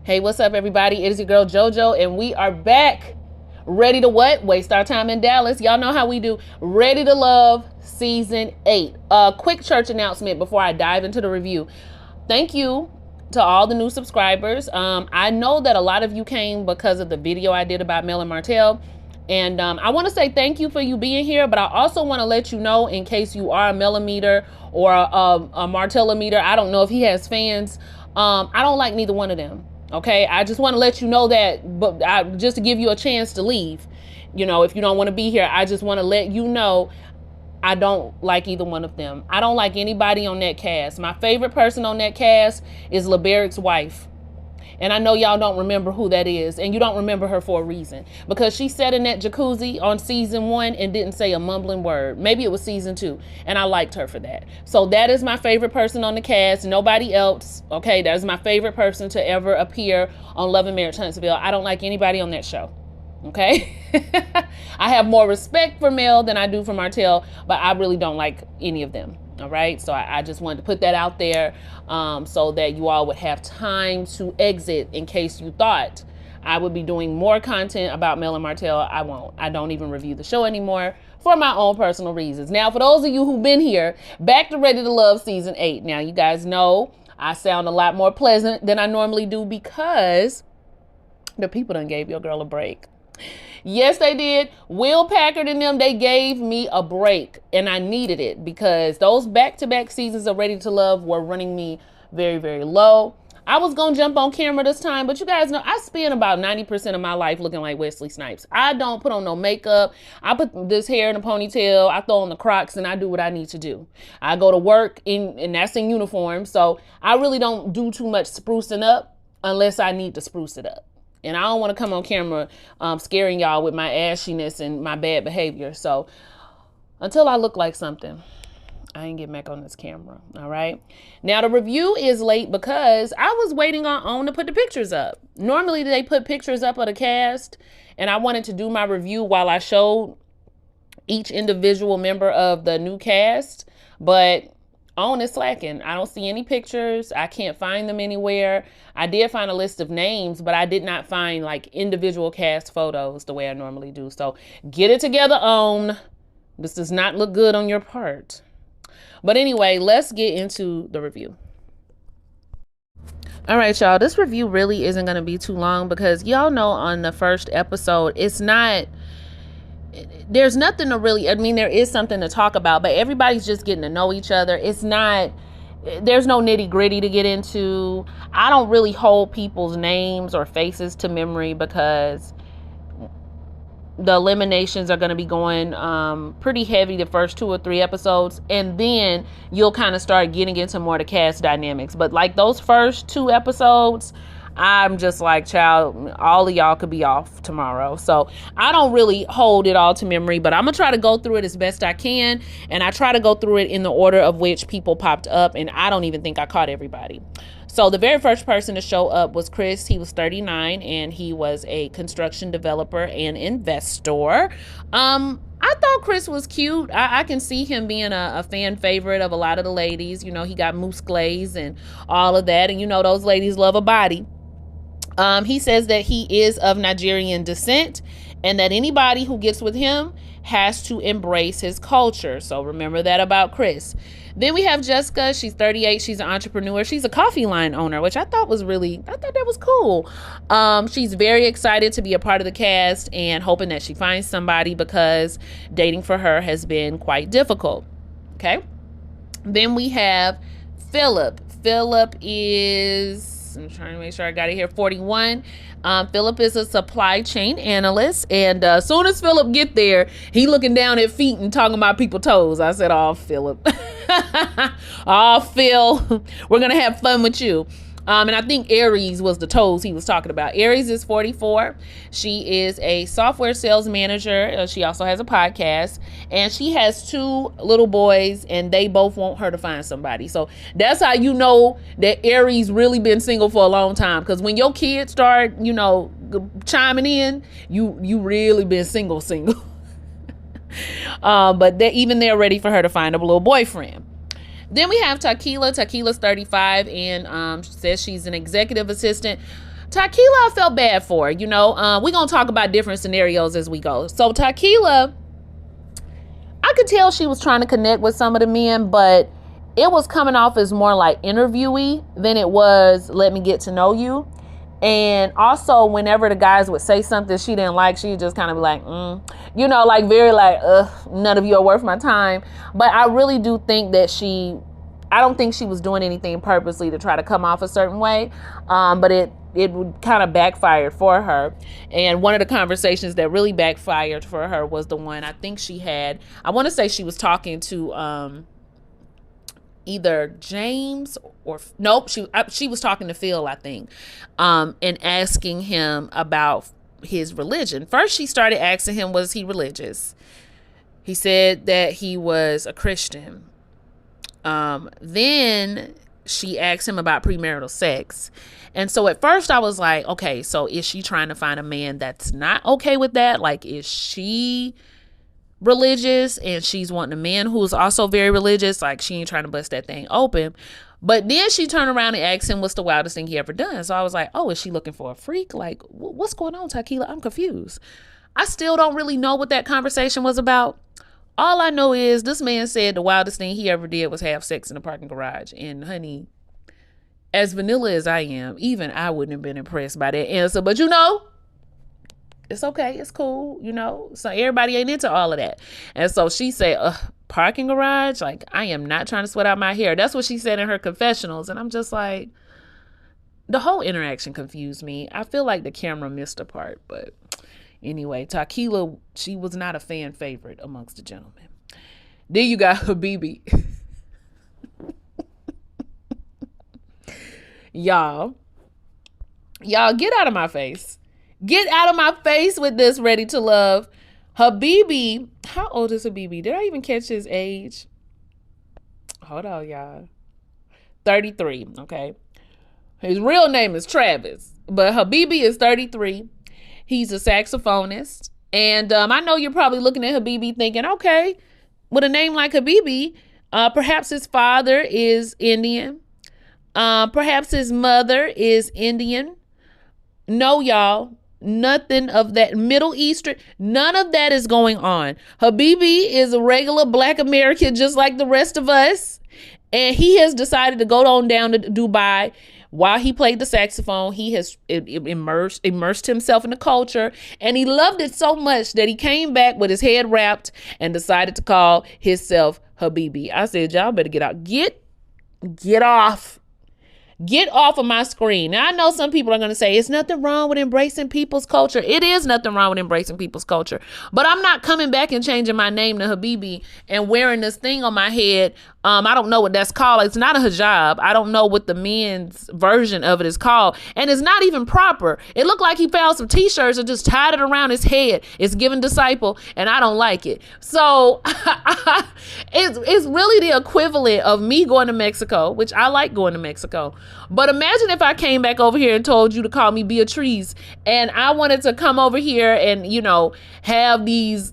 Hey, what's up, everybody? It is your girl JoJo, and we are back. Ready to what? Waste our time in Dallas. Y'all know how we do. Ready to Love Season 8. Quick church announcement before I dive into the review. Thank you to all the new subscribers. I know that a lot of you came because of the video I did about Mel and Martell. And I want to say thank you for you being here, but I also want to let you know, in case you are a Millimeter or a Martellometer, I don't know if he has fans. I don't like neither one of them. Okay, I just want to let you know that, but just to give you a chance to leave. You know, if you don't want to be here, I just want to let you know I don't like either one of them. I don't like anybody on that cast. My favorite person on that cast is LeBarrick's wife. And I know y'all don't remember who that is, and you don't remember her for a reason, because she sat in that jacuzzi on season 1 and didn't say a mumbling word. Maybe it was season 2, and I liked her for that. So that is my favorite person on the cast, nobody else. Okay, that is my favorite person to ever appear on Love and Marriage Huntsville. I don't like anybody on that show. Okay. I have more respect for Mel than I do for Martell, but I really don't like any of them. All right, so I just wanted to put that out there so that you all would have time to exit, in case you thought I would be doing more content about Mel and Martell. I won't. I don't even review the show anymore for my own personal reasons. Now, for those of you who've been here, back to Ready to Love Season 8. Now, you guys know I sound a lot more pleasant than I normally do because the people done gave your girl a break. Yes, they did. Will Packard and them, they gave me a break, and I needed it, because those back-to-back seasons of Ready to Love were running me very, very low. I was going to jump on camera this time, but you guys know I spend about 90% of my life looking like Wesley Snipes. I don't put on no makeup. I put this hair in a ponytail. I throw on the Crocs, and I do what I need to do. I go to work, and that's in uniform, so I really don't do too much sprucing up unless I need to spruce it up. And I don't want to come on camera scaring y'all with my ashiness and my bad behavior. So until I look like something, I ain't getting back on this camera. All right. Now, the review is late because I was waiting on OWN to put the pictures up. Normally, they put pictures up of the cast, and I wanted to do my review while I showed each individual member of the new cast. But OWN is slacking. I don't see any pictures. I can't find them anywhere. I did find a list of names, but I did not find like individual cast photos the way I normally do. So get it together, OWN. This does not look good on your part. But anyway, let's get into the review. All right, y'all. This review really isn't going to be too long because y'all know on the first episode, there's nothing to really, I mean, there is something to talk about, but everybody's just getting to know each other. There's no nitty gritty to get into. I don't really hold people's names or faces to memory because the eliminations are going to be going pretty heavy the first 2 or 3 episodes, and then you'll kind of start getting into more of the cast dynamics. But like those first 2 episodes, I'm just like, child, all of y'all could be off tomorrow. So I don't really hold it all to memory, but I'm going to try to go through it as best I can. And I try to go through it in the order of which people popped up. And I don't even think I caught everybody. So the very first person to show up was Chris. He was 39 and he was a construction developer and investor. I thought Chris was cute. I can see him being a fan favorite of a lot of the ladies. You know, he got mousse glaze and all of that. And you know, those ladies love a body. He says that he is of Nigerian descent and that anybody who gets with him has to embrace his culture. So remember that about Chris. Then we have Jessica. She's 38. She's an entrepreneur. She's a coffee line owner, which I thought that was cool. She's very excited to be a part of the cast and hoping that she finds somebody because dating for her has been quite difficult. Okay. Then we have Philip. Philip is, I'm trying to make sure I got it here, 41. Philip is a supply chain analyst, and as soon as Philip get there, he looking down at feet and talking about people's toes. I said, "Oh, Philip, oh, Phil, we're gonna have fun with you." And I think Aries was the toes he was talking about. Aries is 44. She is a software sales manager. She also has a podcast, and she has 2 little boys, and they both want her to find somebody. So that's how you know that Aries really been single for a long time. Because when your kids start, you know, chiming in, you really been single. But they're ready for her to find a little boyfriend. Then we have Talkila. Talkila's 35 and says she's an executive assistant. Talkila, I felt bad for, we're going to talk about different scenarios as we go. So Talkila, I could tell she was trying to connect with some of the men, but it was coming off as more like interviewee than it was let me get to know you. And also, whenever the guys would say something she didn't like, she'd just kind of be like, like very like, none of you are worth my time. But I really do think that I don't think she was doing anything purposely to try to come off a certain way. But it would kind of backfired for her. And one of the conversations that really backfired for her was the one I think she had. I want to say she was talking to either James or nope, she was talking to Phil, I think, and asking him about his religion. First, she started asking him, was he religious? He said that he was a Christian. Then she asked him about premarital sex. And so at first I was like, okay, so is she trying to find a man that's not okay with that? Like, is she religious and she's wanting a man who's also very religious? Like, she ain't trying to bust that thing open. But then she turned around and asked him what's the wildest thing he ever done. So I was like, oh, is she looking for a freak? Like, what's going on, Talkila? I'm confused. I still don't really know what that conversation was about. All I know is this man said the wildest thing he ever did was have sex in the parking garage. And honey, as vanilla as I am, even I wouldn't have been impressed by that answer. But it's okay. It's cool. So everybody ain't into all of that. And so she said, parking garage? Like, I am not trying to sweat out my hair. That's what she said in her confessionals. And I'm just like, the whole interaction confused me. I feel like the camera missed a part. But anyway, Talkila, she was not a fan favorite amongst the gentlemen. Then you got Habibi. Y'all get out of my face. Get out of my face with this ready to love. Habibi, how old is Habibi? Did I even catch his age? Hold on, y'all. 33, okay? His real name is Travis, but Habibi is 33. He's a saxophonist. And I know you're probably looking at Habibi thinking, okay, with a name like Habibi, perhaps his father is Indian. Perhaps his mother is Indian. No, y'all. Nothing of that. Middle Eastern, none of that is going on. Habibi is a regular Black American just like the rest of us. And he has decided to go on down to Dubai. While he played the saxophone, he has immersed himself in the culture. And he loved it so much that he came back with his head wrapped and decided to call himself Habibi. I said, y'all better get out. Get off. Get off of my screen. Now, I know some people are going to say it's nothing wrong with embracing people's culture. It is nothing wrong with embracing people's culture. But I'm not coming back and changing my name to Habibi and wearing this thing on my head. I don't know what that's called. It's not a hijab. I don't know what the men's version of it is called. And it's not even proper. It looked like he found some t-shirts and just tied it around his head. It's giving disciple, and I don't like it. So it's really the equivalent of me going to Mexico, which I like going to Mexico. But imagine if I came back over here and told you to call me Beatrice, and I wanted to come over here and, have these,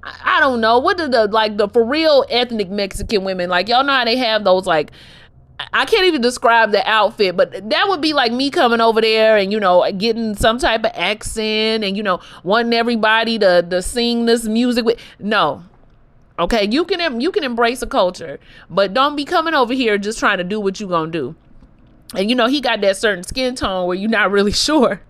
I don't know, what did the for real ethnic Mexican women, like, y'all know how they have those, like, I can't even describe the outfit, but that would be like me coming over there and, getting some type of accent and, wanting everybody to sing this music with, no. Okay, you can embrace a culture, but don't be coming over here just trying to do what you gonna do. And he got that certain skin tone where you're not really sure.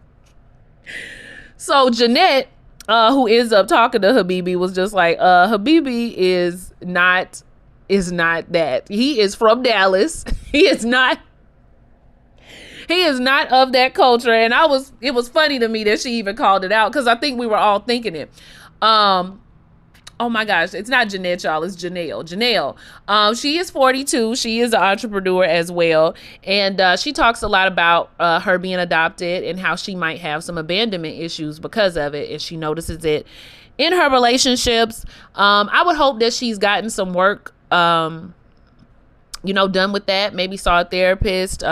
So Jeanette, who ends up talking to Habibi, was just like, Habibi is not that. He is from Dallas. He is not of that culture. And it was funny to me that she even called it out, because I think we were all thinking it. Oh my gosh, it's not Jeanette, y'all. It's Janelle. She is 42. She is an entrepreneur as well. And she talks a lot about her being adopted and how she might have some abandonment issues because of it. And she notices it in her relationships. I would hope that she's gotten some work, done with that. Maybe saw a therapist.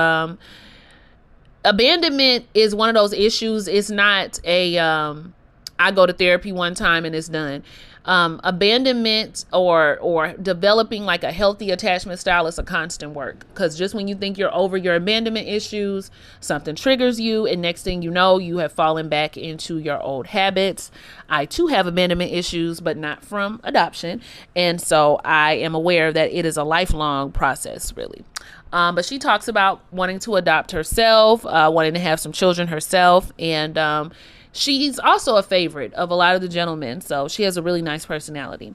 Abandonment is one of those issues. It's not I go to therapy one time and it's done. Abandonment or developing like a healthy attachment style is a constant work, because just when you think you're over your abandonment issues, something triggers you, and next thing you know, you have fallen back into your old habits. I too have abandonment issues, but not from adoption, and so I am aware that it is a lifelong process, really. But she talks about wanting to adopt herself, wanting to have some children herself, and she's also a favorite of a lot of the gentlemen, so she has a really nice personality.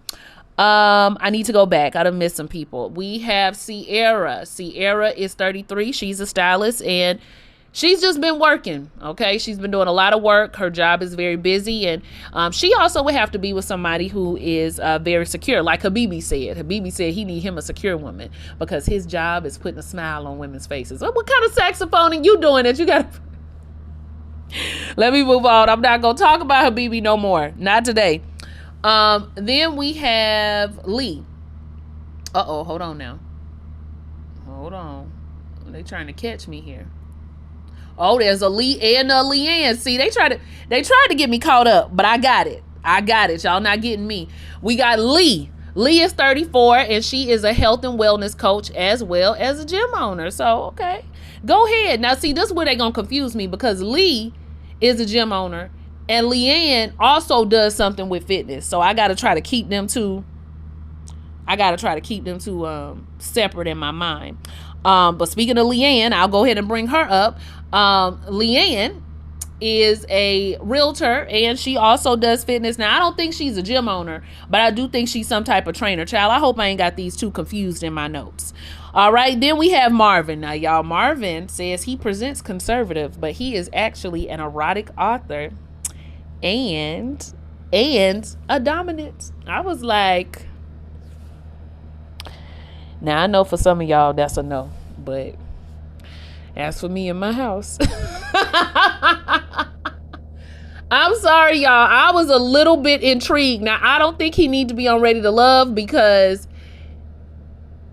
I need to go back. I'd have missed some people. We have Sierra. Sierra is 33. She's a stylist, and she's just been working, okay? She's been doing a lot of work. Her job is very busy, and she also would have to be with somebody who is very secure, like Habibi said. Habibi said he need him a secure woman because his job is putting a smile on women's faces. What kind of saxophone are you doing that you got to... Let me move on. I'm not going to talk about Habibi no more. Not today. Then we have Lee. Uh-oh, hold on now. Hold on. They trying to catch me here. Oh, there's a Lee and a Leanne. See, they tried to get me caught up, but I got it. Y'all not getting me. We got Lee. Lee is 34, and she is a health and wellness coach as well as a gym owner. So, okay. Go ahead. Now, see, this is where they're going to confuse me, because Lee is a gym owner and Leanne also does something with fitness. So I got to try to keep them two. Separate in my mind. But speaking of Leanne, I'll go ahead and bring her up. Leanne is a realtor, and she also does fitness. Now, I don't think she's a gym owner, but I do think she's some type of trainer. Child, I hope I ain't got these two confused in my notes. All right, then we have Marvin. Now, y'all, Marvin says he presents conservative, but he is actually an erotic author and a dominant. I was like, now I know for some of y'all that's a no, but as for me in my house, I'm sorry, y'all. I was a little bit intrigued. Now, I don't think he needs to be on Ready to Love, because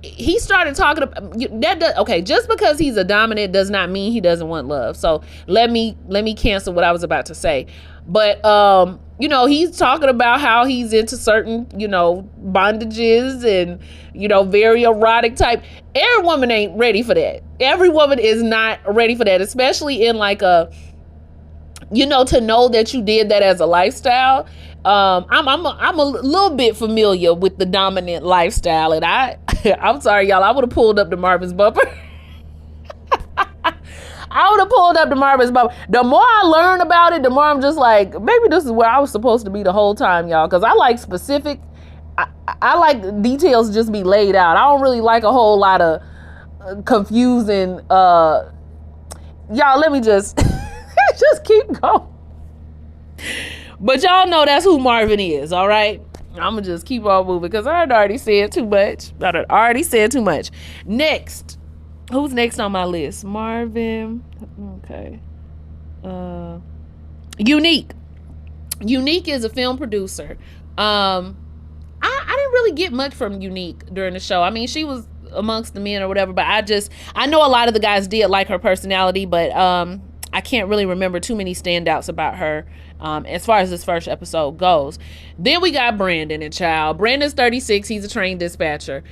he started talking about that. Okay, just because he's a dominant does not mean he doesn't want love. So let me cancel what I was about to say. But he's talking about how he's into certain, bondages and, very erotic type. Every woman ain't ready for that. Every woman is not ready for that, especially in like a, to know that you did that as a lifestyle. I'm a little bit familiar with the dominant lifestyle, and I'm sorry, y'all, I would have pulled up the Marvin's bumper. The more I learn about it, the more I'm just like, maybe this is where I was supposed to be the whole time, y'all, because I like specific. I like details just be laid out. I don't really like a whole lot of confusing. Y'all, let me just just keep going. But y'all know that's who Marvin is, all right? I'm going to just keep on moving because I had already said too much. Next. Who's next on my list? Marvin. Okay. Unique. Unique is a film producer. I didn't really get much from Unique during the show. I mean, she was amongst the men or whatever, but I know a lot of the guys did like her personality, but I can't really remember too many standouts about her as far as this first episode goes. Then we got Brandon, and child. Brandon's 36. He's a trained dispatcher.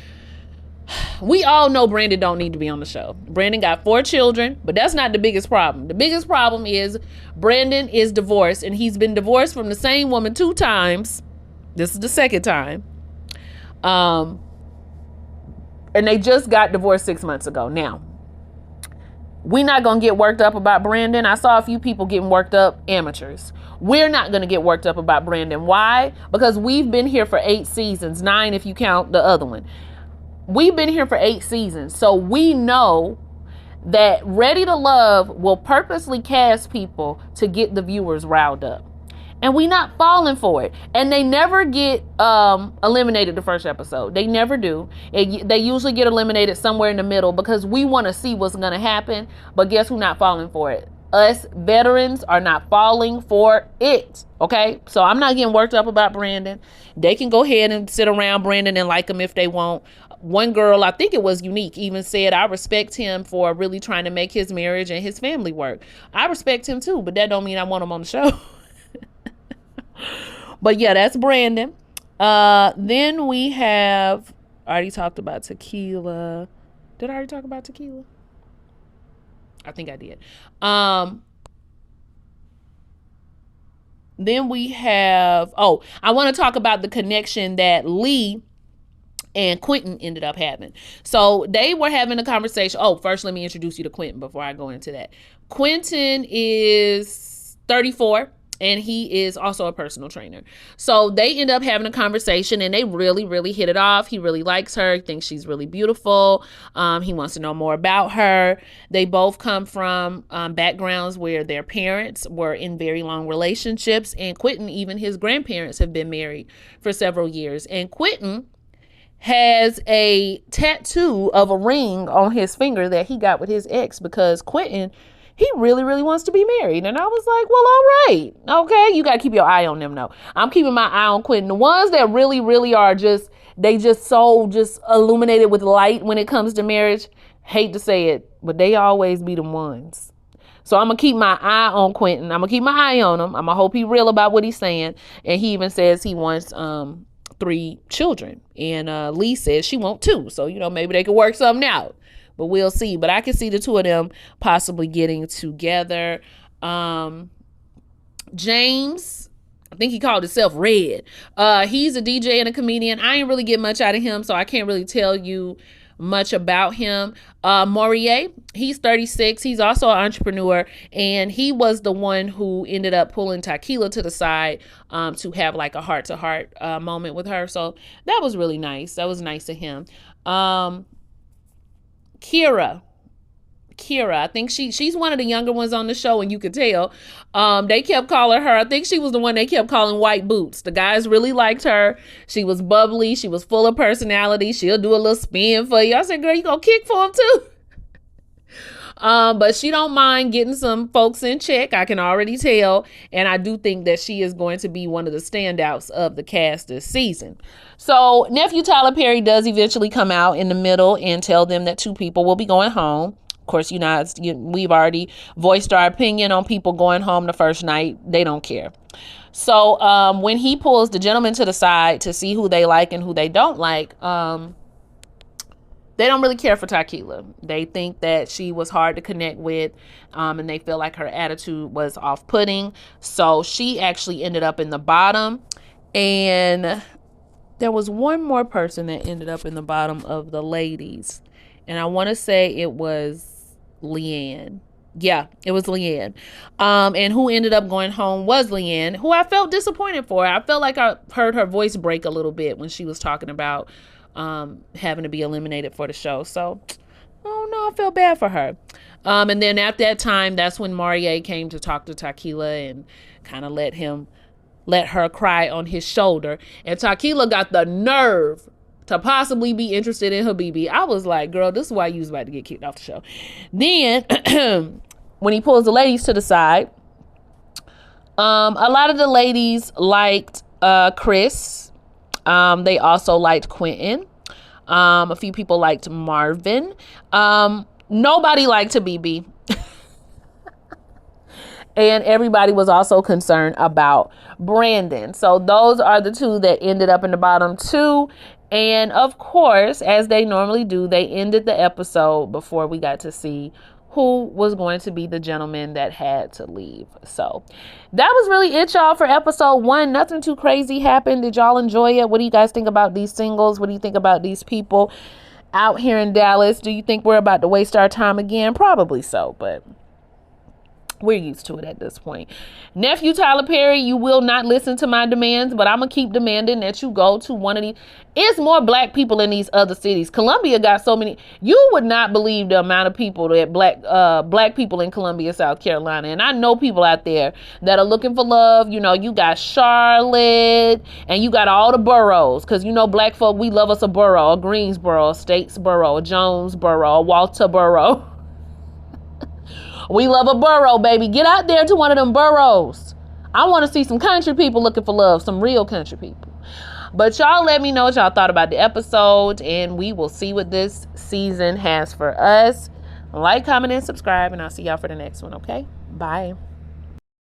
We all know Brandon don't need to be on the show. Brandon got 4 children, but that's not the biggest problem. The biggest problem is Brandon is divorced, and he's been divorced from the same woman 2 times. This is the second time. And they just got divorced 6 months ago. Now, we're not going to get worked up about Brandon. I saw a few people getting worked up, amateurs. We're not going to get worked up about Brandon. Why? Because we've been here for 8 seasons, 9 if you count the other one. We've been here for 8 seasons. So we know that Ready to Love will purposely cast people to get the viewers riled up. And we not falling for it. And they never get eliminated the first episode. They never do. They usually get eliminated somewhere in the middle because we want to see what's going to happen. But guess who's not falling for it? Us veterans are not falling for it. Okay? So I'm not getting worked up about Brandon. They can go ahead and sit around Brandon and like him if they want. One girl, I think it was Unique, even said, I respect him for really trying to make his marriage and his family work. I respect him too, but that don't mean I want him on the show. But yeah, that's Brandon. Then we have, I already talked about Talkila. Did I already talk about Talkila? I think I did. Then we have, I want to talk about the connection that Lee and Quentin ended up having. So they were having a conversation. First, let me introduce you to Quentin before I go into that. Quentin is 34. And he is also a personal trainer. So they end up having a conversation and they really, really hit it off. He really likes her. He thinks she's really beautiful. He wants to know more about her. They both come from backgrounds where their parents were in very long relationships. And Quentin, even his grandparents have been married for several years. And Quentin has a tattoo of a ring on his finger that he got with his ex because Quentin, he really, really wants to be married. And I was like, well, all right. Okay. You got to keep your eye on them though. I'm keeping my eye on Quentin. The ones that really, really are just so illuminated with light when it comes to marriage. Hate to say it, but they always be the ones. So I'm going to keep my eye on Quentin. I'm going to keep my eye on him. I'm going to hope he real about what he's saying. And he even says he wants 3 children. And Lee says she wants 2. So, maybe they could work something out. But we'll see. But I can see the two of them possibly getting together. James, I think he called himself Red. He's a DJ and a comedian. I ain't really get much out of him, so I can't really tell you much about him. Morier, he's 36. He's also an entrepreneur, and he was the one who ended up pulling Talkila to the side to have like a heart-to-heart moment with her. So that was really nice. That was nice of him. Kira, I think she's one of the younger ones on the show, and you could tell. They kept calling her, I think she was the one they kept calling White Boots. The guys really liked her. She was bubbly. She was full of personality. She'll do a little spin for you. I said, girl, you gonna kick for him too? But she don't mind getting some folks in check. I can already tell. And I do think that she is going to be one of the standouts of the cast this season. So nephew Tyler Perry does eventually come out in the middle and tell them that 2 people will be going home. Of course, we've already voiced our opinion on people going home the first night. They don't care. So when he pulls the gentleman to the side to see who they like and who they don't like, they don't really care for Talkila. They think that she was hard to connect with, and they feel like her attitude was off-putting. So she actually ended up in the bottom. And there was one more person that ended up in the bottom of the ladies. And I want to say it was Leanne. Yeah, it was Leanne. And who ended up going home was Leanne, who I felt disappointed for. I felt like I heard her voice break a little bit when she was talking about having to be eliminated for the show. So, oh no, I felt bad for her. And then at that time, that's when Morier came to talk to Talkila and kind of let her cry on his shoulder. And Talkila got the nerve to possibly be interested in Habibi. I was like, girl, this is why you was about to get kicked off the show. Then when he pulls the ladies to the side, a lot of the ladies liked Chris. They also liked Quentin. A few people liked Marvin. Nobody liked Habibi. And everybody was also concerned about Brandon. So those are the 2 that ended up in the bottom 2. And of course, as they normally do, they ended the episode before we got to see who was going to be the gentleman that had to leave. So that was really it, y'all, for episode 1. Nothing too crazy happened. Did y'all enjoy it? What do you guys think about these singles? What do you think about these people out here in Dallas? Do you think we're about to waste our time again? Probably so, but we're used to it at this point. Nephew Tyler Perry, you will not listen to my demands, but I'm going to keep demanding that you go to one of these. It's more black people in these other cities. Columbia got so many. You would not believe the amount of people that black people in Columbia, South Carolina. And I know people out there that are looking for love. You got Charlotte and you got all the boroughs. Because, black folk, we love us a borough, a Greensboro, a Statesboro, a Jonesboro, a Walterboro. We love a borough, baby. Get out there to one of them boroughs. I want to see some country people looking for love, some real country people. But y'all let me know what y'all thought about the episode, and we will see what this season has for us. Like, comment, and subscribe, and I'll see y'all for the next one, okay? Bye.